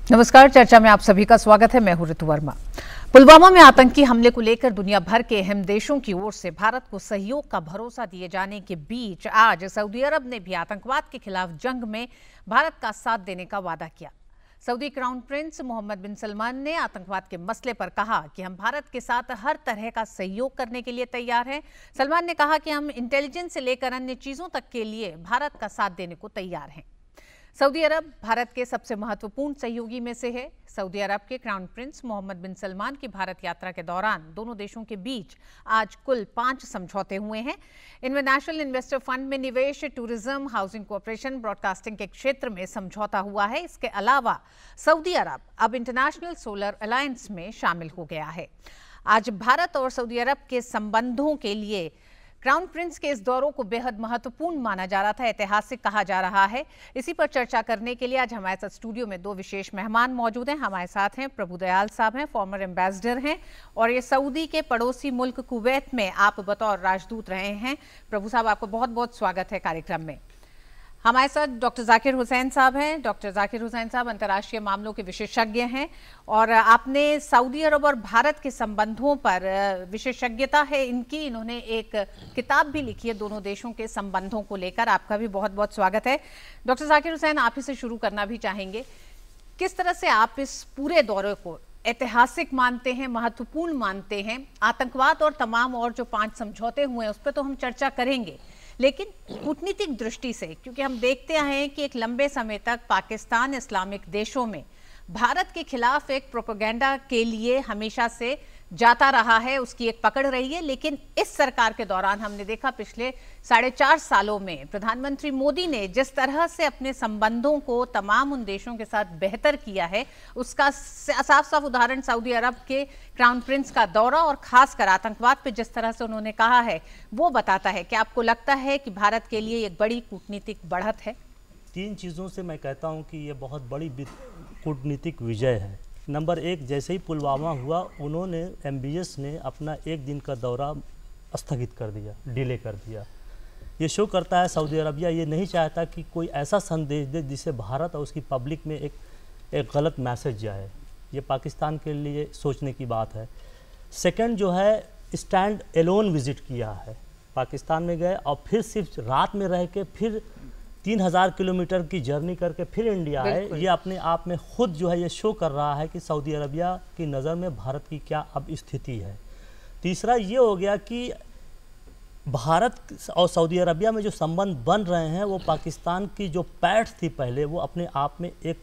नमस्कार, चर्चा में आप सभी का स्वागत है। मैं हूं ऋतु वर्मा। पुलवामा में आतंकी हमले को लेकर दुनिया भर के अहम देशों की ओर से भारत को सहयोग का भरोसा दिए जाने के बीच आज सऊदी अरब ने भी आतंकवाद के खिलाफ जंग में भारत का साथ देने का वादा किया। सऊदी क्राउन प्रिंस मोहम्मद बिन सलमान ने आतंकवाद के मसले पर कहा कि हम भारत के साथ हर तरह का सहयोग करने के लिए तैयार हैं। सलमान ने कहा कि हम इंटेलिजेंस से लेकर अन्य चीजों तक के लिए भारत का साथ देने को तैयार हैं। सऊदी अरब भारत के सबसे महत्वपूर्ण सहयोगी में से है। सऊदी अरब के क्राउन प्रिंस मोहम्मद बिन सलमान की भारत यात्रा के दौरान दोनों देशों के बीच आज कुल 5 समझौते हुए हैं। इनमें नेशनल इन्वेस्टर फंड में निवेश, टूरिज्म, हाउसिंग कोऑपरेशन, ब्रॉडकास्टिंग के क्षेत्र में समझौता हुआ है। इसके अलावा सऊदी अरब अब इंटरनेशनल सोलर अलायंस में शामिल हो गया है। आज भारत और सऊदी अरब के संबंधों के लिए क्राउन प्रिंस के इस दौरों को बेहद महत्वपूर्ण माना जा रहा था, ऐतिहासिक कहा जा रहा है। इसी पर चर्चा करने के लिए आज हमारे साथ स्टूडियो में 2 विशेष मेहमान मौजूद हैं। हमारे साथ हैं प्रभु दयाल साहब हैं, फॉर्मर एम्बेसडर हैं और ये सऊदी के पड़ोसी मुल्क कुवैत में आप बतौर राजदूत रहे हैं। प्रभु साहब, आपको बहुत बहुत स्वागत है कार्यक्रम में। हमारे साथ डॉक्टर जाकिर हुसैन साहब हैं। डॉक्टर जाकिर हुसैन साहब अंतर्राष्ट्रीय मामलों के विशेषज्ञ हैं और आपने सऊदी अरब और भारत के संबंधों पर विशेषज्ञता है इनकी। इन्होंने एक किताब भी लिखी है दोनों देशों के संबंधों को लेकर। आपका भी बहुत बहुत स्वागत है। डॉक्टर जाकिर हुसैन, आप ही से शुरू करना भी चाहेंगे। किस तरह से आप इस पूरे दौरे को ऐतिहासिक मानते हैं, महत्वपूर्ण मानते हैं? आतंकवाद और तमाम और जो 5 समझौते हुए हैं उस पर तो हम चर्चा करेंगे, लेकिन कूटनीतिक दृष्टि से, क्योंकि हम देखते हैं कि एक लंबे समय तक पाकिस्तान इस्लामिक देशों में भारत के खिलाफ एक प्रोपेगेंडा के लिए हमेशा से जाता रहा है, उसकी एक पकड़ रही है। लेकिन इस सरकार के दौरान हमने देखा पिछले 4.5 सालों में प्रधानमंत्री मोदी ने जिस तरह से अपने संबंधों को तमाम उन देशों के साथ बेहतर किया है, उसका साफ साफ उदाहरण सऊदी अरब के क्राउन प्रिंस का दौरा और खासकर आतंकवाद पे जिस तरह से उन्होंने कहा है वो बताता है। कि आपको लगता है कि भारत के लिए एक बड़ी कूटनीतिक बढ़त है? 3 चीज़ों से मैं कहता हूं कि ये बहुत बड़ी कूटनीतिक विजय है। नंबर 1, जैसे ही पुलवामा हुआ उन्होंने MBS ने अपना 1 दिन का दौरा स्थगित कर दिया, डिले कर दिया। ये शो करता है सऊदी अरबिया ये नहीं चाहता कि कोई ऐसा संदेश दे जिससे भारत और उसकी पब्लिक में एक गलत मैसेज जाए। ये पाकिस्तान के लिए सोचने की बात है। सेकंड जो है, स्टैंड एलोन विज़िट किया है, पाकिस्तान में गए और फिर सिर्फ रात में रह के फिर 3000 किलोमीटर की जर्नी करके फिर इंडिया आए। ये अपने आप में खुद जो है ये शो कर रहा है कि सऊदी अरबिया की नज़र में भारत की क्या अब स्थिति है। तीसरा ये हो गया कि भारत और सऊदी अरबिया में जो संबंध बन रहे हैं वो पाकिस्तान की जो पैठ थी पहले वो अपने आप में एक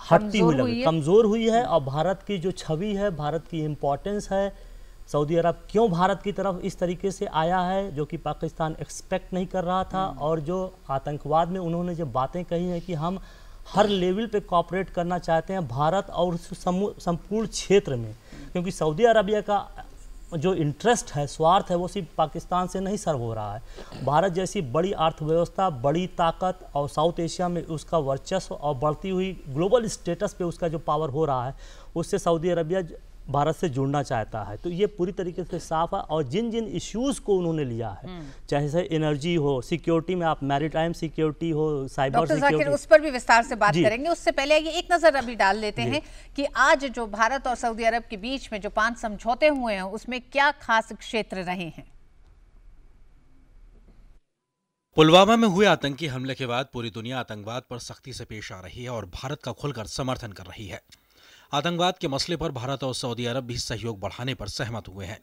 हटती हुई लगी, कमज़ोर हुई है। और भारत की जो छवि है, भारत की इम्पोर्टेंस है, सऊदी अरब क्यों भारत की तरफ इस तरीके से आया है जो कि पाकिस्तान एक्सपेक्ट नहीं कर रहा था। और जो आतंकवाद में उन्होंने जो बातें कही हैं कि हम हर लेवल पे कोऑपरेट करना चाहते हैं भारत और संपूर्ण क्षेत्र में, क्योंकि सऊदी अरबिया का जो इंटरेस्ट है, स्वार्थ है, वो सिर्फ पाकिस्तान से नहीं सर्व हो रहा है। भारत जैसी बड़ी अर्थव्यवस्था, बड़ी ताकत और साउथ एशिया में उसका वर्चस्व और बढ़ती हुई ग्लोबल स्टेटस पे उसका जो पावर हो रहा है, उससे सऊदी अरबिया भारत से जुड़ना चाहता है। तो ये पूरी तरीके से साफ है। और जिन जिन इश्यूज़ को उन्होंने लिया है, चाहे से एनर्जी हो, सिक्योरिटी में आप मैरीटाइम सिक्योरिटी हो, साइबर सिक्योरिटी, उस पर भी विस्तार से बात करेंगे। उससे पहले ये एक नज़र अभी डाल लेते हैं कि आज जो भारत और सऊदी अरब के बीच में जो 5 समझौते हुए हैं उसमें क्या खास क्षेत्र रहे हैं। पुलवामा में हुए आतंकी हमले के बाद पूरी दुनिया आतंकवाद पर सख्ती से पेश आ रही है और भारत का खुलकर समर्थन कर रही है। आतंकवाद के मसले पर भारत और सऊदी अरब भी सहयोग बढ़ाने पर सहमत हुए हैं।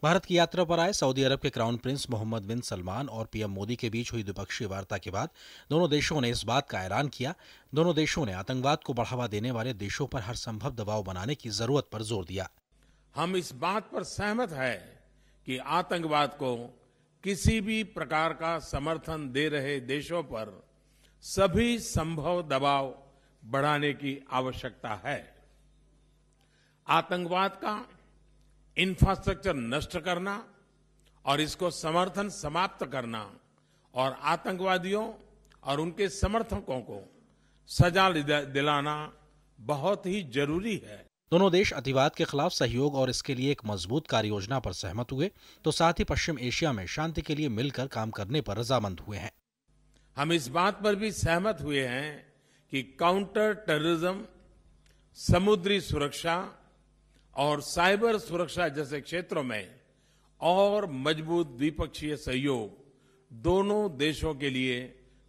भारत की यात्रा पर आए सऊदी अरब के क्राउन प्रिंस मोहम्मद बिन सलमान और PM मोदी के बीच हुई द्विपक्षीय वार्ता के बाद दोनों देशों ने इस बात का ऐलान किया। दोनों देशों ने आतंकवाद को बढ़ावा देने वाले देशों पर हर संभव दबाव बनाने की जरूरत पर जोर दिया। हम इस बात पर सहमत है कि आतंकवाद को किसी भी प्रकार का समर्थन दे रहे देशों पर सभी संभव दबाव बढ़ाने की आवश्यकता है। आतंकवाद का इंफ्रास्ट्रक्चर नष्ट करना और इसको समर्थन समाप्त करना और आतंकवादियों और उनके समर्थकों को सजा दिलाना बहुत ही जरूरी है। दोनों देश अतिवाद के खिलाफ सहयोग और इसके लिए एक मजबूत कार्य योजना पर सहमत हुए, तो साथ ही पश्चिम एशिया में शांति के लिए मिलकर काम करने पर रजामंद हुए हैं। हम इस बात पर भी सहमत हुए हैं कि काउंटर टेररिज्म समुद्री सुरक्षा और साइबर सुरक्षा जैसे क्षेत्रों में और मजबूत द्विपक्षीय सहयोग दोनों देशों के लिए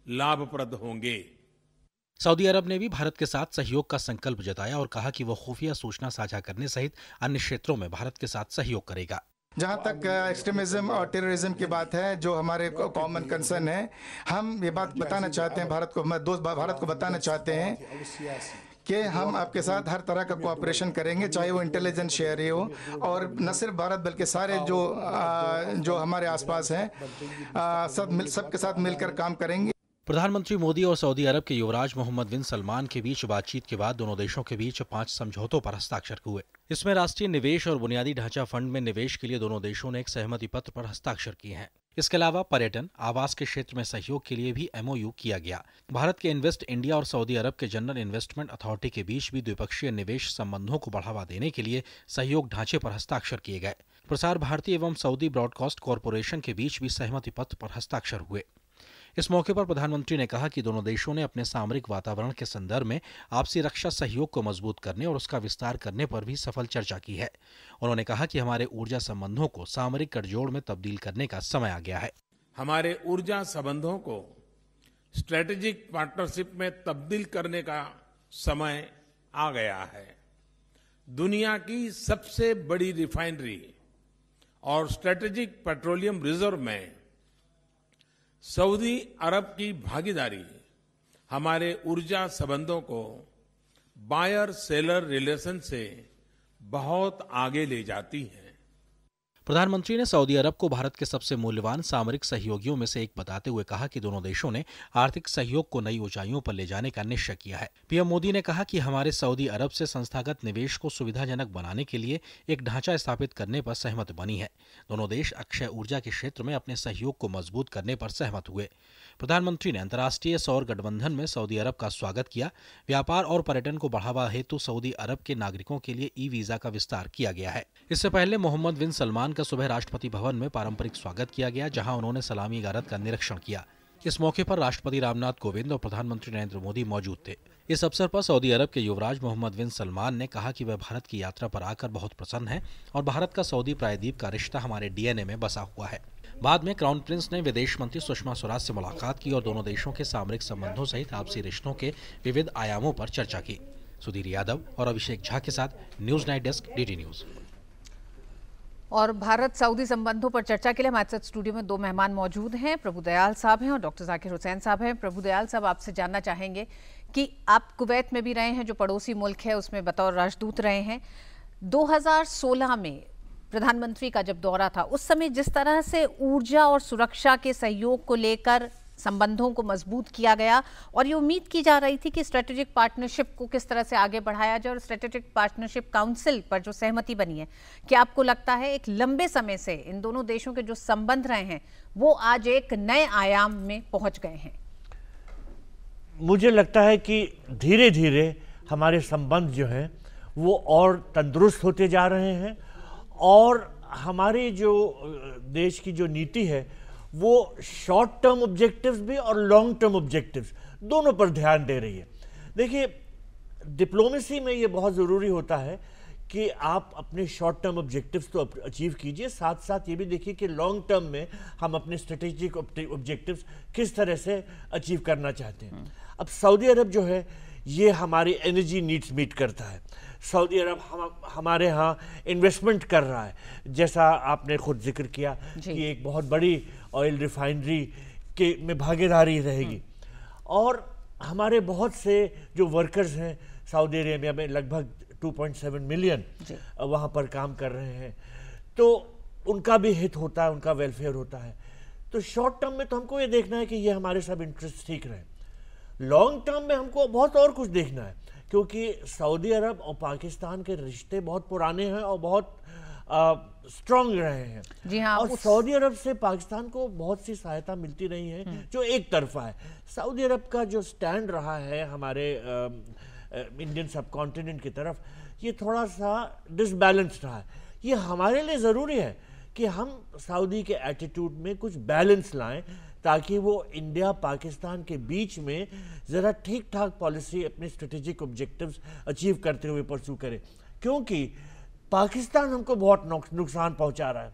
लाभप्रद होंगे। सऊदी अरब ने भी भारत के साथ सहयोग का संकल्प जताया और कहा कि वह खुफिया सूचना साझा करने सहित अन्य क्षेत्रों में भारत के साथ सहयोग करेगा। जहाँ तक एक्सट्रीमिज्म और टेररिज्म की बात है, जो हमारे कॉमन कंसर्न है, हम ये बात बताना चाहते हैं भारत को बताना चाहते हैं कि हम आपके साथ हर तरह का कोऑपरेशन करेंगे, चाहे वो इंटेलिजेंस शेयर ही हो, और न सिर्फ भारत बल्कि सारे जो हमारे आसपास हैं सबके साथ मिलकर काम करेंगे। प्रधानमंत्री मोदी और सऊदी अरब के युवराज मोहम्मद बिन सलमान के बीच बातचीत के बाद दोनों देशों के बीच 5 समझौतों पर हस्ताक्षर हुए। इसमें राष्ट्रीय निवेश और बुनियादी ढांचा फंड में निवेश के लिए दोनों देशों ने एक सहमति पत्र पर हस्ताक्षर किए हैं। इसके अलावा पर्यटन, आवास के क्षेत्र में सहयोग के लिए भी MOU किया गया। भारत के इन्वेस्ट इंडिया और सऊदी अरब के जनरल इन्वेस्टमेंट अथॉरिटी के बीच भी द्विपक्षीय निवेश संबंधों को बढ़ावा देने के लिए सहयोग ढांचे पर हस्ताक्षर किए गए। प्रसार भारती एवं सऊदी ब्रॉडकास्ट कॉरपोरेशन के बीच भी सहमति पत्र पर हस्ताक्षर हुए। इस मौके पर प्रधानमंत्री ने कहा कि दोनों देशों ने अपने सामरिक वातावरण के संदर्भ में आपसी रक्षा सहयोग को मजबूत करने और उसका विस्तार करने पर भी सफल चर्चा की है। उन्होंने कहा कि हमारे ऊर्जा संबंधों को सामरिक गठजोड़ में तब्दील करने का समय आ गया है। हमारे ऊर्जा संबंधों को स्ट्रेटेजिक पार्टनरशिप में तब्दील करने का समय आ गया है। दुनिया की सबसे बड़ी रिफाइनरी और स्ट्रेटेजिक पेट्रोलियम रिजर्व में सऊदी अरब की भागीदारी हमारे ऊर्जा संबंधों को बायर सेलर रिलेशन से बहुत आगे ले जाती है। प्रधानमंत्री ने सऊदी अरब को भारत के सबसे मूल्यवान सामरिक सहयोगियों में से एक बताते हुए कहा कि दोनों देशों ने आर्थिक सहयोग को नई ऊंचाइयों पर ले जाने का निश्चय किया है। पीएम मोदी ने कहा कि हमारे सऊदी अरब से संस्थागत निवेश को सुविधाजनक बनाने के लिए एक ढांचा स्थापित करने पर सहमत बनी है। दोनों देश अक्षय ऊर्जा के क्षेत्र में अपने सहयोग को मजबूत करने पर सहमत हुए। प्रधानमंत्री ने अंतर्राष्ट्रीय सौर गठबंधन में सऊदी अरब का स्वागत किया। व्यापार और पर्यटन को बढ़ावा हेतु सऊदी अरब के नागरिकों के लिए ई-वीजा का विस्तार किया गया है। इससे पहले मोहम्मद बिन सलमान का सुबह राष्ट्रपति भवन में पारंपरिक स्वागत किया गया, जहां उन्होंने सलामी गारद का निरीक्षण किया। इस मौके पर राष्ट्रपति रामनाथ कोविंद और प्रधानमंत्री नरेंद्र मोदी मौजूद थे। इस अवसर पर सऊदी अरब के युवराज मोहम्मद बिन सलमान ने कहा कि वह भारत की यात्रा पर आकर बहुत प्रसन्न है और भारत का सऊदी प्रायद्वीप का रिश्ता हमारे DNA में बसा हुआ है। बाद में क्राउन प्रिंस ने विदेश मंत्री सुषमा स्वराज से मुलाकात की और दोनों देशों के सामरिक संबंधों सहित आपसी रिश्तों के विविध आयामों पर चर्चा की। सुधीर यादव और अभिषेक झा के साथ news night desk, DD news. और भारत सऊदी संबंधों पर चर्चा के लिए हमारे साथ स्टूडियो में 2 मेहमान मौजूद हैं। प्रभु दयाल साहब हैं और डॉक्टर जाकिर हुसैन साहब हैं। प्रभु दयाल साहब, आपसे जानना चाहेंगे कि आप कुवैत में भी रहे हैं, जो पड़ोसी मुल्क है, उसमें बतौर राजदूत रहे हैं। 2016 में प्रधानमंत्री का जब दौरा था, उस समय जिस तरह से ऊर्जा और सुरक्षा के सहयोग को लेकर संबंधों को मजबूत किया गया और ये उम्मीद की जा रही थी कि स्ट्रेटेजिक पार्टनरशिप को किस तरह से आगे बढ़ाया जाए, और स्ट्रेटेजिक पार्टनरशिप काउंसिल पर जो सहमति बनी है, क्या आपको लगता है एक लंबे समय से इन दोनों देशों के जो संबंध रहे हैं वो आज एक नए आयाम में पहुंच गए हैं? मुझे लगता है कि धीरे धीरे हमारे संबंध जो हैं वो और तंदुरुस्त होते जा रहे हैं और हमारे जो देश की जो नीति है वो शॉर्ट टर्म ऑब्जेक्टिव्स भी और लॉन्ग टर्म ऑब्जेक्टिव्स दोनों पर ध्यान दे रही है। देखिए, डिप्लोमेसी में ये बहुत ज़रूरी होता है कि आप अपने शॉर्ट टर्म ऑब्जेक्टिव्स तो अचीव कीजिए, साथ साथ ये भी देखिए कि लॉन्ग टर्म में हम अपने स्ट्रेटेजिक ऑब्जेक्टिव्स किस तरह से अचीव करना चाहते हैं। अब सऊदी अरब जो है ये हमारी एनर्जी नीड्स मीट करता है। सऊदी अरब हमारे यहाँ इन्वेस्टमेंट कर रहा है, जैसा आपने खुद जिक्र किया कि एक बहुत बड़ी ऑयल रिफाइनरी के में भागीदारी रहेगी और हमारे बहुत से जो वर्कर्स हैं सऊदी अरेबिया में, लगभग 2.7 मिलियन वहाँ पर काम कर रहे हैं, तो उनका भी हित होता है, उनका वेलफेयर होता है। तो शॉर्ट टर्म में तो हमको ये देखना है कि ये हमारे सब इंटरेस्ट ठीक रहे। लॉन्ग टर्म में हमको बहुत और कुछ देखना है, क्योंकि सऊदी अरब और पाकिस्तान के रिश्ते बहुत पुराने हैं और बहुत स्ट्रॉन्ग रहे हैं। जी हाँ, और सऊदी अरब से पाकिस्तान को बहुत सी सहायता मिलती रही है जो एक तरफा है। सऊदी अरब का जो स्टैंड रहा है हमारे इंडियन सब कॉन्टिनेंट की तरफ, ये थोड़ा सा डिसबैलेंस रहा है। ये हमारे लिए ज़रूरी है कि हम सऊदी के एटीट्यूड में कुछ बैलेंस लाएं ताकि वो इंडिया पाकिस्तान के बीच में ज़रा ठीक ठाक पॉलिसी अपने स्ट्रेटेजिक ऑब्जेक्टिव्स अचीव करते हुए परस्यू करे, क्योंकि पाकिस्तान हमको बहुत नुकसान पहुंचा रहा है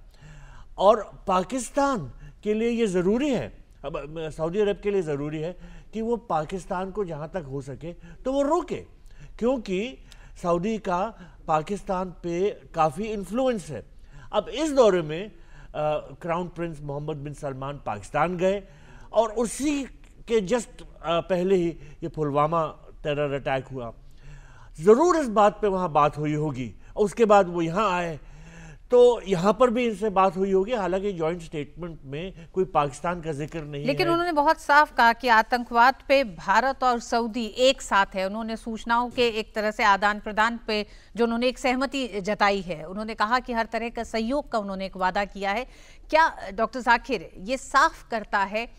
और पाकिस्तान के लिए ये ज़रूरी है, अब सऊदी अरब के लिए ज़रूरी है कि वो पाकिस्तान को जहाँ तक हो सके तो वो रोके, क्योंकि सऊदी का पाकिस्तान पे काफ़ी इन्फ्लुएंस है। अब इस दौरे में क्राउन प्रिंस मोहम्मद बिन सलमान पाकिस्तान गए और उसी के जस्ट पहले ही ये पुलवामा टेरर अटैक हुआ। ज़रूर इस बात पे वहाँ बात हुई होगी और उसके बाद वो यहाँ आए तो यहाँ पर भी इनसे बात हुई होगी, हालांकि जॉइंट स्टेटमेंट में कोई पाकिस्तान का जिक्र नहीं लेकिन है। उन्होंने बहुत साफ कहा कि आतंकवाद पे भारत और सऊदी एक साथ है। उन्होंने सूचनाओं के एक तरह से आदान प्रदान पे जो उन्होंने एक सहमति जताई है, उन्होंने कहा कि हर तरह का सहयोग का उन्होंने एक वादा किया है। क्या डॉक्टर जाकिर ये साफ करता है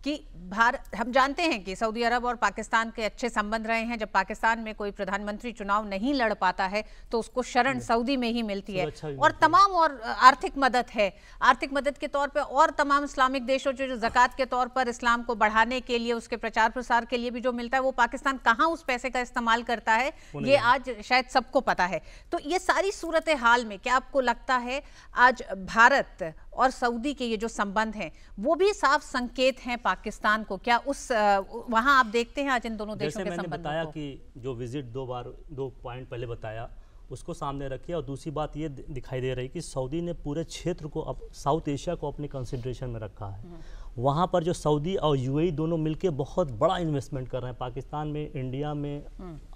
कि भारत, हम जानते हैं कि सऊदी अरब और पाकिस्तान के अच्छे संबंध रहे हैं, जब पाकिस्तान में कोई प्रधानमंत्री चुनाव नहीं लड़ पाता है तो उसको शरण सऊदी में ही मिलती है और तमाम और आर्थिक मदद है, आर्थिक मदद के तौर पे और तमाम इस्लामिक देशों जो ज़कात के तौर पर इस्लाम को बढ़ाने के लिए, उसके प्रचार प्रसार के लिए भी जो मिलता है, वो पाकिस्तान कहाँ उस पैसे का इस्तेमाल करता है ये आज शायद सबको पता है। तो ये सारी सूरत हाल में क्या आपको लगता है आज भारत और सऊदी के ये जो संबंध हैं वो भी साफ संकेत हैं पाकिस्तान को? क्या उस वहां आप देखते हैं आज इन दोनों देशों के संबंधों को? बताया कि जो विजिट दो पॉइंट पहले बताया उसको सामने रखिए, और दूसरी बात ये दिखाई दे रही कि सऊदी ने पूरे क्षेत्र को, अब साउथ एशिया को अपने कंसिडरेशन में रखा है। वहाँ पर जो सऊदी और यूएई दोनों मिलके बहुत बड़ा इन्वेस्टमेंट कर रहे हैं पाकिस्तान में, इंडिया में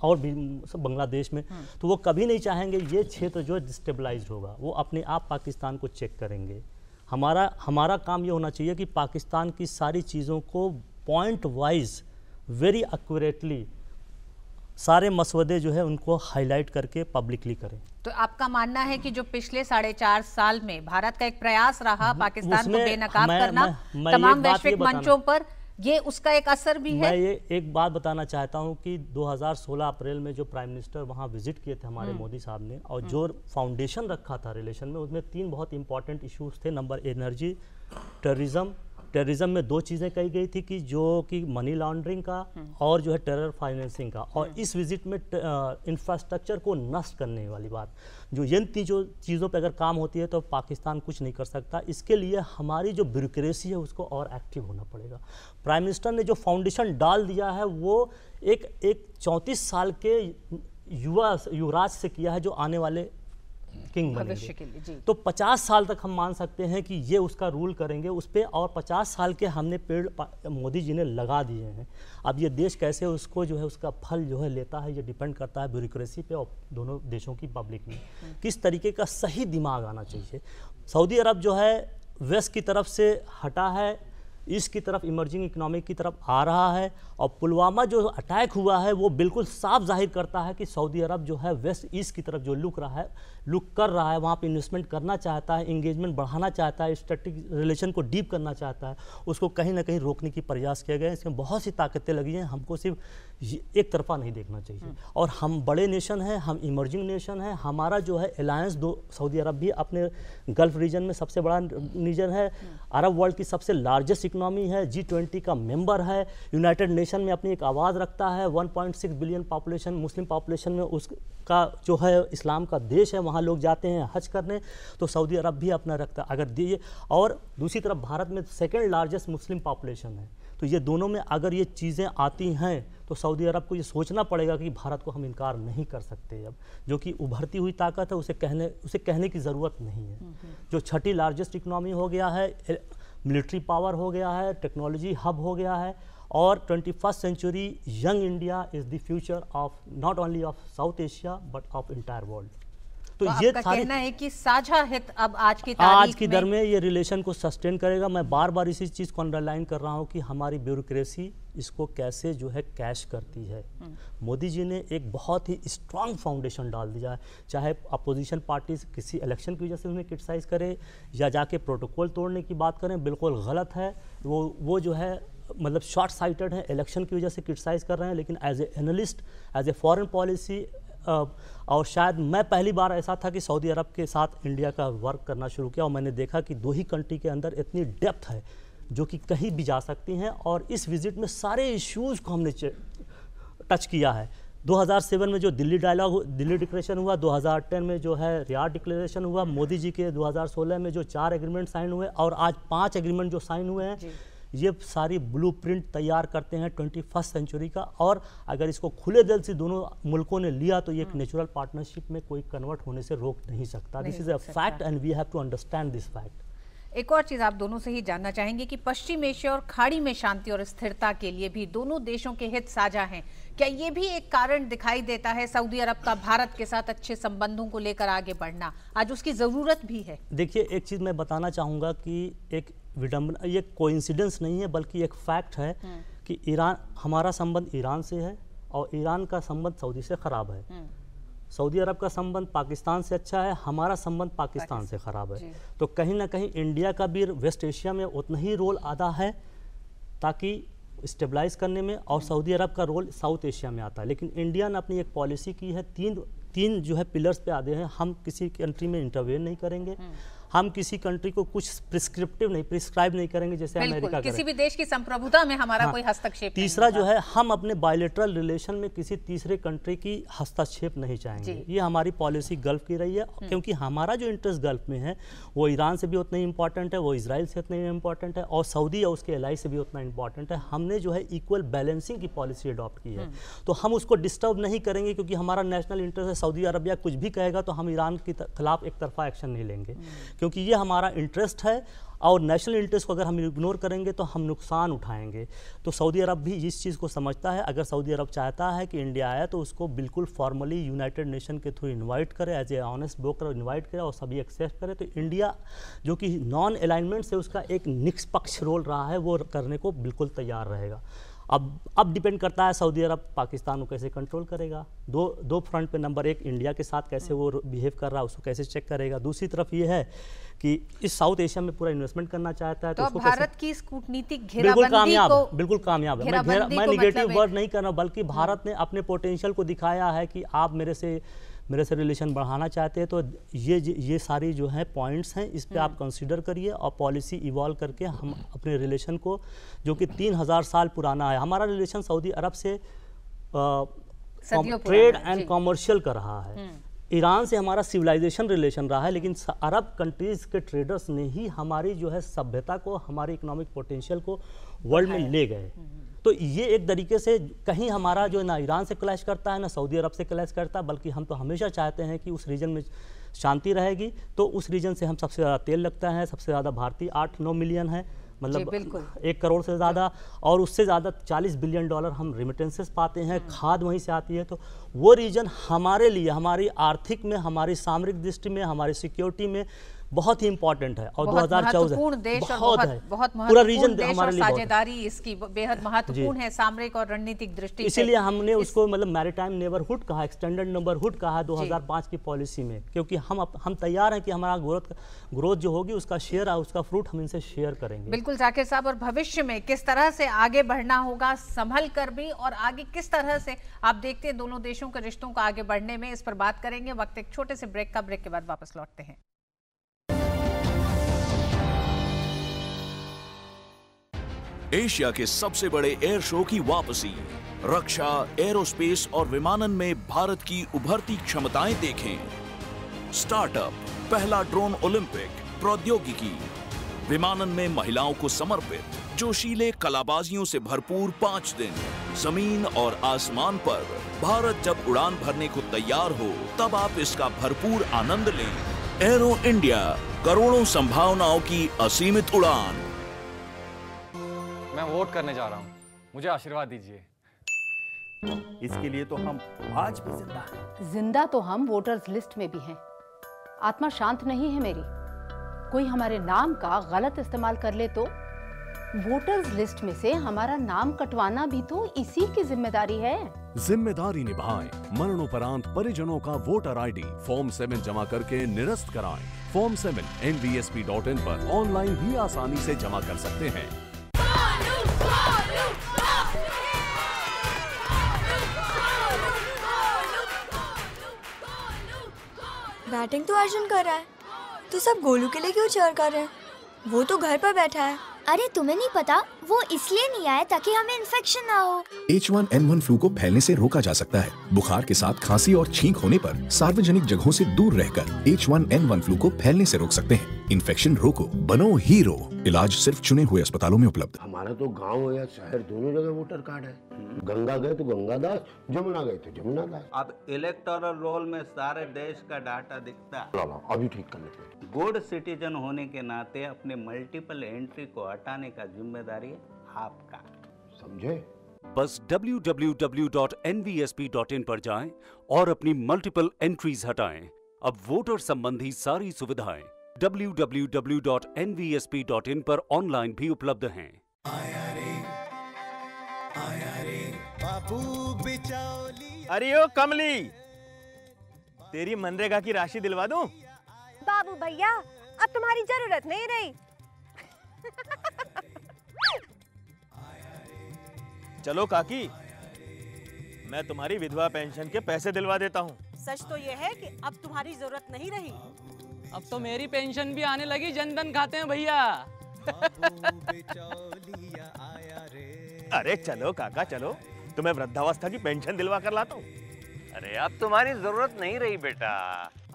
और भी बांग्लादेश में, तो वो कभी नहीं चाहेंगे ये क्षेत्र जो डिस्टेबलाइज होगा, वो अपने आप पाकिस्तान को चेक करेंगे। हमारा काम ये होना चाहिए कि पाकिस्तान की सारी चीज़ों को पॉइंट वाइज वेरी एक्यूरेटली सारे मसवदे जो है उनको हाईलाइट करके पब्लिकली करें। तो आपका मानना है कि जो पिछले 4.5 साल में भारत का एक प्रयास रहा पाकिस्तान को बेनकाब करना तमाम वैश्विक मंचों पर, ये उसका एक असर भी है? मैं ये एक बात बताना चाहता हूं कि 2016 अप्रैल में जो प्राइम मिनिस्टर वहां विजिट किए थे हमारे मोदी साहब ने, और जो फाउंडेशन रखा था रिलेशन में, उसमें 3 बहुत इंपॉर्टेंट इश्यूज थे। नंबर एनर्जी, टेररिज्म में 2 चीज़ें कही गई थी कि जो कि मनी लॉन्ड्रिंग का और जो है टेरर फाइनेंसिंग का, और इस विजिट में इंफ्रास्ट्रक्चर को नष्ट करने वाली बात, जो इन तीनों चीज़ों पे अगर काम होती है तो पाकिस्तान कुछ नहीं कर सकता। इसके लिए हमारी जो ब्यूरोक्रेसी है उसको और एक्टिव होना पड़ेगा। प्राइम मिनिस्टर ने जो फाउंडेशन डाल दिया है वो एक 34 साल के युवराज से किया है जो आने वाले किंग बनेंगे। तो 50 साल तक हम मान सकते हैं कि ये उसका रूल करेंगे उस पर, और 50 साल के हमने पेड़ मोदी जी ने लगा दिए हैं। अब ये देश कैसे उसको जो है उसका फल जो है लेता है, ये डिपेंड करता है ब्यूरोक्रेसी पे और दोनों देशों की पब्लिक में किस तरीके का सही दिमाग आना चाहिए। सऊदी अरब जो है वेस्ट की तरफ से हटा है, ईस्ट की तरफ इमर्जिंग इकोनॉमिक की तरफ आ रहा है, और पुलवामा जो अटैक हुआ है वो बिल्कुल साफ जाहिर करता है कि सऊदी अरब जो है वेस्ट ईस्ट की तरफ जो लुक कर रहा है, वहाँ पे इन्वेस्टमेंट करना चाहता है, इंगेजमेंट बढ़ाना चाहता है, स्ट्रेटेजिक रिलेशन को डीप करना चाहता है, उसको कहीं ना कहीं रोकने की प्रयास किया गया। इसमें बहुत सी ताकतें लगी हैं, हमको सिर्फ एक तरफा नहीं देखना चाहिए। और हम बड़े नेशन हैं, हम इमर्जिंग नेशन हैं, हमारा जो है अलायंस सऊदी अरब भी अपने गल्फ रीजन में सबसे बड़ा रीजन है, अरब वर्ल्ड की सबसे लार्जेस्ट इकोनॉमी है, G20 का मेंबर है, यूनाइटेड नेशन में अपनी एक आवाज़ रखता है, 1.6 बिलियन पॉपुलेशन, मुस्लिम पॉपुलेशन में उसका जो है इस्लाम का देश है, वहाँ लोग जाते हैं हज करने, तो सऊदी अरब भी अपना रखता है। अगर दिए, और दूसरी तरफ भारत में सेकेंड लार्जेस्ट मुस्लिम पॉपुलेशन है, तो ये दोनों में अगर ये चीज़ें आती हैं तो सऊदी अरब को ये सोचना पड़ेगा कि भारत को हम इनकार नहीं कर सकते। अब जो कि उभरती हुई ताकत है उसे कहने की ज़रूरत नहीं है। जो छठी लार्जेस्ट इकोनॉमी हो गया है, मिलिट्री पावर हो गया है, टेक्नोलॉजी हब हो गया है, और 21st century young India is the future of not only of South Asia but of entire world. तो ये कहना है कि साझा हित अब आज की दर में ये रिलेशन को सस्टेन करेगा। मैं बार बार इसी चीज़ को अंडरलाइन कर रहा हूँ कि हमारी ब्यूरोक्रेसी इसको कैसे जो है कैश करती है। मोदी जी ने एक बहुत ही स्ट्रांग फाउंडेशन डाल दिया है, चाहे अपोजिशन पार्टी किसी इलेक्शन की वजह से उन्हें क्रिटिसाइज़ करे या जाके प्रोटोकॉल तोड़ने की बात करें, बिल्कुल गलत है। वो जो है मतलब शॉर्ट साइटेड है, इलेक्शन की वजह से क्रिटिसाइज़ कर रहे हैं, लेकिन as a analyst, as a foreign policy, और शायद मैं पहली बार ऐसा था कि सऊदी अरब के साथ इंडिया का वर्क करना शुरू किया और मैंने देखा कि 2 ही कंट्री के अंदर इतनी डेप्थ है जो कि कहीं भी जा सकती हैं, और इस विजिट में सारे इश्यूज़ को हमने टच किया है। 2007 में जो दिल्ली डिक्लेरेशन हुआ, 2010 में जो है रियाद डिक्लेरेशन हुआ, मोदी जी के 2016 में जो 4 एग्रीमेंट साइन हुए, और आज 5 एग्रीमेंट जो साइन हुए हैं, ये सारी ब्लूप्रिंट तैयार करते हैं 21st सेंचुरी का। और अगर इसको खुले दिल से दोनों मुल्कों ने लिया तो ये एक नेचुरल पार्टनरशिप में कोई कन्वर्ट होने से रोक नहीं सकता। This is a fact and we have to understand this fact. एक और चीज आप दोनों से ही जानना चाहेंगे कि पश्चिम एशिया और खाड़ी में शांति और स्थिरता के लिए भी दोनों देशों के हित साझा हैं। क्या ये भी एक कारण दिखाई देता है सऊदी अरब का भारत के साथ अच्छे संबंधों को लेकर आगे बढ़ना? आज उसकी जरूरत भी है। देखिए, एक चीज मैं बताना चाहूंगा कि एक विडंबना, ये कोइंसिडेंस नहीं है बल्कि एक फैक्ट है कि ईरान, हमारा संबंध ईरान से है और ईरान का संबंध सऊदी से खराब है। सऊदी अरब का संबंध पाकिस्तान से अच्छा है, हमारा संबंध पाकिस्तान से खराब है। तो कहीं ना कहीं इंडिया का भी वेस्ट एशिया में उतना ही रोल अदा है ताकि स्टेबलाइज करने में, और सऊदी अरब का रोल साउथ एशिया में आता है। लेकिन इंडिया ने अपनी एक पॉलिसी की है, तीन जो है पिलर्स पे आते हैं। हम किसी कंट्री में इंटरवेन नहीं करेंगे, हम किसी कंट्री को कुछ प्रिस्क्राइब नहीं करेंगे जैसे अमेरिका किसी भी देश की संप्रभुता में हमारा कोई हस्तक्षेप तीसरा जो है, हम अपने बायलैटरल रिलेशन में किसी तीसरे कंट्री की हस्तक्षेप नहीं चाहेंगे। ये हमारी पॉलिसी गल्फ की रही है, क्योंकि हमारा जो इंटरेस्ट गल्फ में है वो ईरान से भी उतना ही इंपॉर्टेंट है, वो इजराइल से उतना ही इंपॉर्टेंट है, और सऊदी और उसके एलाई से भी उतना इंपॉर्टेंट है। हमने जो है इक्वल बैलेंसिंग की पॉलिसी अडॉप्ट की है, तो हम उसको डिस्टर्ब नहीं करेंगे, क्योंकि हमारा नेशनल इंटरेस्ट है। सऊदी अरबिया कुछ भी कहेगा तो हम ईरान के खिलाफ एक तरफा एक्शन नहीं लेंगे, क्योंकि ये हमारा इंटरेस्ट है, और नेशनल इंटरेस्ट को अगर हम इग्नोर करेंगे तो हम नुकसान उठाएंगे। तो सऊदी अरब भी इस चीज़ को समझता है। अगर सऊदी अरब चाहता है कि इंडिया आए तो उसको बिल्कुल फॉर्मली यूनाइटेड नेशन के थ्रू इनवाइट करे, as a honest broker invite करे और सभी एक्सेप्ट करे। तो इंडिया जो कि नॉन अलाइनमेंट से उसका एक निष्पक्ष रोल रहा है, वो करने को बिल्कुल तैयार रहेगा। अब डिपेंड करता है सऊदी अरब पाकिस्तान को कैसे कंट्रोल करेगा। दो फ्रंट पे, नंबर एक इंडिया के साथ कैसे वो बिहेव कर रहा है उसको कैसे चेक करेगा। दूसरी तरफ ये है कि इस साउथ एशिया में पूरा इन्वेस्टमेंट करना चाहता है, तो उसको भारत की कूटनीतिक घेराबंदी बिल्कुल कामयाब है। मैं निगेटिव वर्ड नहीं कर रहा, बल्कि भारत ने अपने पोटेंशियल को दिखाया है कि आप मेरे से रिलेशन बढ़ाना चाहते हैं, तो ये सारी जो है पॉइंट्स हैं, इस पे आप कंसीडर करिए और पॉलिसी इवॉल्व करके हम अपने रिलेशन को, जो कि 3000 साल पुराना है, हमारा रिलेशन सऊदी अरब से ट्रेड एंड कॉमर्शियल का रहा है। ईरान से हमारा सिविलाइजेशन रिलेशन रहा है, लेकिन अरब कंट्रीज के ट्रेडर्स ने ही हमारी जो है सभ्यता को, हमारी इकोनॉमिक पोटेंशियल को वर्ल्ड में ले गए। तो ये एक तरीके से कहीं हमारा जो ना ईरान से क्लैश करता है ना सऊदी अरब से क्लैश करता है, बल्कि हम तो हमेशा चाहते हैं कि उस रीजन में शांति रहेगी। तो उस रीजन से हम सबसे ज़्यादा तेल लगता है, सबसे ज़्यादा भारतीय 8-9 मिलियन है, मतलब 1 करोड़ से ज़्यादा, और उससे ज़्यादा $40 बिलियन हम रेमिटेंसेस पाते हैं, खाद वहीं से आती है। तो वो रीजन हमारे लिए, हमारी आर्थिक में, हमारी सामरिक दृष्टि में, हमारी सिक्योरिटी में बहुत ही इंपॉर्टेंट है। और 2014 देश बहुत है, बहुत पूरा रीजन हमारे लिए साझेदारी इसकी बेहद महत्वपूर्ण है सामरिक और रणनीतिक दृष्टि से। इसीलिए हमने उसको मतलब मैरीटाइम नेबरहुड कहा, एक्सटेंडेड नेबरहुड कहा 2005 की पॉलिसी में, क्योंकि हम तैयार हैं कि हमारा ग्रोथ जो होगी उसका शेयर, उसका फ्रूट हम इनसे शेयर करेंगे। बिल्कुल जाकिर साहब, और भविष्य में किस तरह से आगे बढ़ना होगा संभल कर भी, और आगे किस तरह से आप देखते हैं दोनों देशों के रिश्तों को आगे बढ़ने में, इस पर बात करेंगे। वक्त एक छोटे से ब्रेक का, ब्रेक के बाद वापस लौटते हैं। एशिया के सबसे बड़े एयर शो की वापसी, रक्षा, एरोस्पेस और विमानन में भारत की उभरती क्षमताएं देखें। स्टार्टअप, पहला ड्रोन ओलंपिक, प्रौद्योगिकी, विमानन में महिलाओं को समर्पित जोशीले कलाबाजियों से भरपूर 5 दिन, जमीन और आसमान पर भारत जब उड़ान भरने को तैयार हो तब आप इसका भरपूर आनंद लें। एरो इंडिया, करोड़ों संभावनाओं की असीमित उड़ान। मैं वोट करने जा रहा हूँ, मुझे आशीर्वाद दीजिए। इसके लिए तो हम आज भी जिंदा हैं। जिंदा तो हम वोटर्स लिस्ट में भी हैं। आत्मा शांत नहीं है मेरी। कोई हमारे नाम का गलत इस्तेमाल कर ले तो वोटर्स लिस्ट में से हमारा नाम कटवाना भी तो इसी की जिम्मेदारी है। जिम्मेदारी निभाएं, मरणोपरांत परिजनों का वोटर आईडी फॉर्म 7 जमा करके निरस्त कराएं। फॉर्म 7 nvsp.in पर ऑनलाइन भी आसानी से जमा कर सकते हैं। बैटिंग तो अर्जुन कर रहा है, तो सब गोलू के लिए क्यों चीयर कर रहे हैं? वो तो घर पर बैठा है। अरे तुम्हें नहीं पता, वो इसलिए नहीं आए ताकि हमें इन्फेक्शन ना हो। H1N1 फ्लू को फैलने से रोका जा सकता है। बुखार के साथ खांसी और छींक होने पर सार्वजनिक जगहों से दूर रहकर H1N1 फ्लू को फैलने से रोक सकते हैं। इन्फेक्शन रोको, बनो हीरो। इलाज सिर्फ चुने हुए अस्पतालों में उपलब्ध। हमारा तो गांव या शहर दोनों जगह वोटर कार्ड है। गंगा गए तो गंगादास, जमुना गए तो जमुनादास। अब इलेक्टोरल रोल में सारे देश का डाटा दिखता है। अभी ठीक कर लेते। गुड सिटीजन होने के नाते अपने मल्टीपल एंट्री को हटाने का जिम्मेदारी आपका। समझे? बस www.nvsp.in पर जाएं और अपनी मल्टीपल एंट्रीज हटाएं। अब वोटर संबंधी सारी सुविधाएं www.nvsp.in पर ऑनलाइन भी उपलब्ध हैं। अरे ओ कमली, तेरी मनरेगा की राशि दिलवा दूं? बाबू भैया, अब तुम्हारी जरूरत नहीं रही। चलो काकी, मैं तुम्हारी विधवा पेंशन के पैसे दिलवा देता हूँ। सच तो ये है कि अब तुम्हारी जरूरत नहीं रही। अब तो मेरी पेंशन भी आने लगी जनधन खाते हैं भैया। अरे चलो काका चलो, तुम्हें वृद्धावस्था की पेंशन दिलवा कर लाता हूँ। अरे अब तुम्हारी जरूरत नहीं रही बेटा।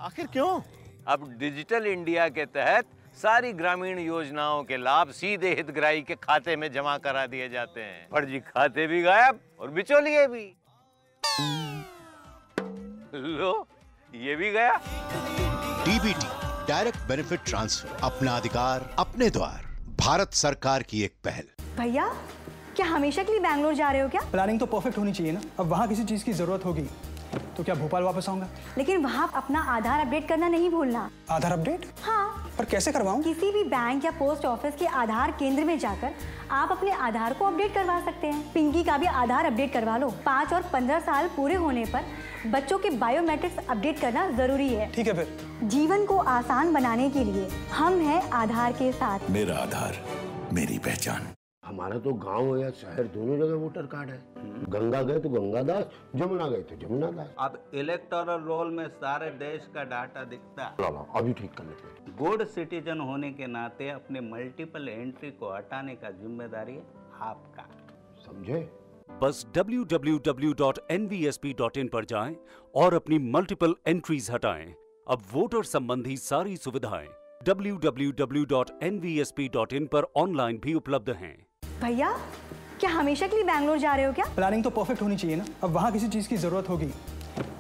आखिर क्यों? अब डिजिटल इंडिया के तहत सारी ग्रामीण योजनाओं के लाभ सीधे हितग्राही के खाते में जमा करा दिए जाते हैं। फर्जी खाते भी गायब और बिचौलिए भी। लो, ये भी गया। डीबीटी, डायरेक्ट बेनिफिट ट्रांसफर, अपना अधिकार अपने द्वार, भारत सरकार की एक पहल। भैया, क्या हमेशा के लिए बैंगलोर जा रहे हो क्या? प्लानिंग तो परफेक्ट होनी चाहिए ना। अब वहाँ किसी चीज की जरूरत होगी तो क्या भोपाल वापस आऊंगा? लेकिन वहाँ अपना आधार अपडेट करना नहीं भूलना। आधार अपडेट? हाँ। पर कैसे करवाऊँ? किसी भी बैंक या पोस्ट ऑफिस के आधार केंद्र में जाकर आप अपने आधार को अपडेट करवा सकते हैं। पिंकी का भी आधार अपडेट करवा लो। 5 और 15 साल पूरे होने पर बच्चों के बायोमेट्रिक्स अपडेट करना जरूरी है। ठीक है फिर। जीवन को आसान बनाने के लिए हम हैं आधार के साथ। मेरा आधार, मेरी पहचान। हमारा तो गांव या शहर दोनों जगह वोटर कार्ड है। गंगा गए तो गंगादास, जमुना गए तो जमुनादास। अब इलेक्टोरल रोल में सारे देश का डाटा दिखता है। अभी ठीक कर लेते। गुड सिटीजन होने के नाते अपने मल्टीपल एंट्री को हटाने का जिम्मेदारी आपका। समझे? बस www.nvsp.in पर जाएं और अपनी मल्टीपल एंट्रीज हटाएं। अब वोटर संबंधी सारी सुविधाएं www.nvsp.in पर ऑनलाइन भी उपलब्ध हैं। भैया, क्या हमेशा के लिए बैंगलोर जा रहे हो क्या? प्लानिंग तो परफेक्ट होनी चाहिए ना। अब वहाँ किसी चीज की जरूरत होगी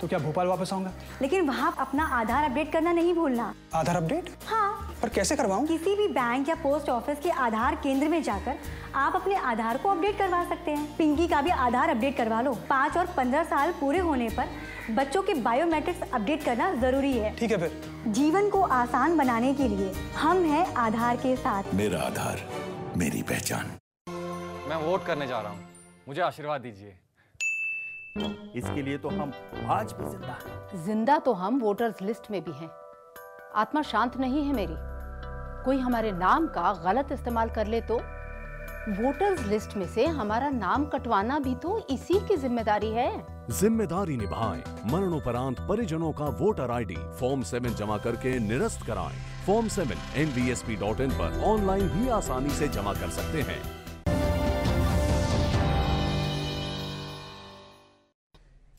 तो क्या भोपाल वापस आऊंगा? लेकिन वहाँ अपना आधार अपडेट करना नहीं भूलना। आधार अपडेट? हाँ। पर कैसे करवाऊँ? किसी भी बैंक या पोस्ट ऑफिस के आधार केंद्र में जाकर आप अपने आधार को अपडेट करवा सकते हैं। पिंकी का भी आधार अपडेट करवा लो। 5 और 15 साल पूरे होने पर बच्चों के बायोमेट्रिक्स अपडेट करना जरूरी है। ठीक है फिर। जीवन को आसान बनाने के लिए हम हैं आधार के साथ। मेरा आधार, मेरी पहचान। मैं वोट करने जा रहा हूँ, मुझे आशीर्वाद दीजिए। इसके लिए तो हम आज भी जिंदा हैं। जिंदा तो हम वोटर्स लिस्ट में भी हैं। आत्मा शांत नहीं है मेरी। कोई हमारे नाम का गलत इस्तेमाल कर ले तो वोटर्स लिस्ट में से हमारा नाम कटवाना भी तो इसी की जिम्मेदारी है। जिम्मेदारी निभाएं, मरणोपरांत परिजनों का वोटर आईडी फॉर्म 7 जमा करके निरस्त कराएं। फॉर्म 7 nvsp.in पर ऑनलाइन भी आसानी से जमा कर सकते हैं।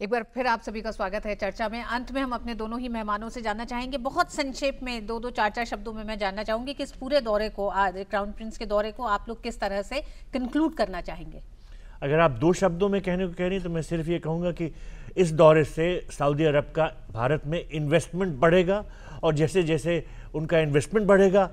एक बार फिर आप सभी का स्वागत है चर्चा में। अंत में हम अपने दोनों ही मेहमानों से जानना चाहेंगे, बहुत संक्षेप में 2-2, 4-4 शब्दों में मैं जानना चाहूंगी कि इस पूरे दौरे को, आज क्राउन प्रिंस के दौरे को आप लोग किस तरह से कंक्लूड करना चाहेंगे? अगर आप 2 शब्दों में कहने को कह रही तो मैं सिर्फ ये कहूँगा कि इस दौरे से सऊदी अरब का भारत में इन्वेस्टमेंट बढ़ेगा और जैसे जैसे उनका इन्वेस्टमेंट बढ़ेगा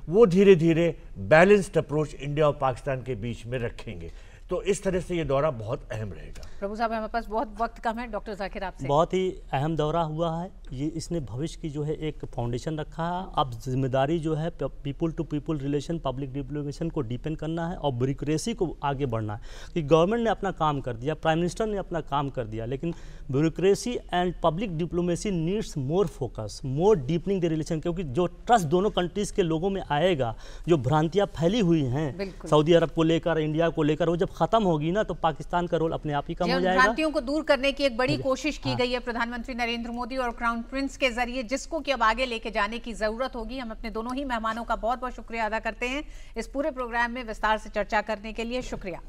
वो धीरे धीरे बैलेंस्ड अप्रोच इंडिया और पाकिस्तान के बीच में रखेंगे। तो इस तरह से ये दौरा बहुत अहम रहेगा। प्रभु साहब, हमारे पास बहुत वक्त कम है। डॉक्टर जाकिर, आपसे। बहुत ही अहम दौरा हुआ है ये। इसने भविष्य की जो है एक फाउंडेशन रखा है। अब जिम्मेदारी जो है people to people relation, public diplomacy को डिपेंड करना है और ब्यूरोक्रेसी को आगे बढ़ना है। कि गवर्नमेंट ने अपना काम कर दिया, प्राइम मिनिस्टर ने अपना काम कर दिया, लेकिन bureaucracy and public diplomacy needs more focus, more deepening the relation. क्योंकि जो ट्रस्ट दोनों कंट्रीज़ के लोगों में आएगा, जो भ्रांतियाँ फैली हुई हैं सऊदी अरब को लेकर, इंडिया को लेकर, वो जब खत्म होगी ना तो पाकिस्तान का रोल अपने आप ही कम हो जाएगा। भ्रांतियों को दूर करने की एक बड़ी कोशिश की गई है प्रधानमंत्री नरेंद्र मोदी और क्राउन कॉन्फ्रेंस के जरिए जिसको कि अब आगे लेके जाने की जरूरत होगी। हम अपने दोनों ही मेहमानों का बहुत बहुत शुक्रिया अदा करते हैं इस पूरे प्रोग्राम में विस्तार से चर्चा करने के लिए। शुक्रिया।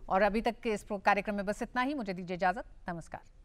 और अभी तक के इस कार्यक्रम में बस इतना ही। मुझे दीजिए इजाजत। नमस्कार।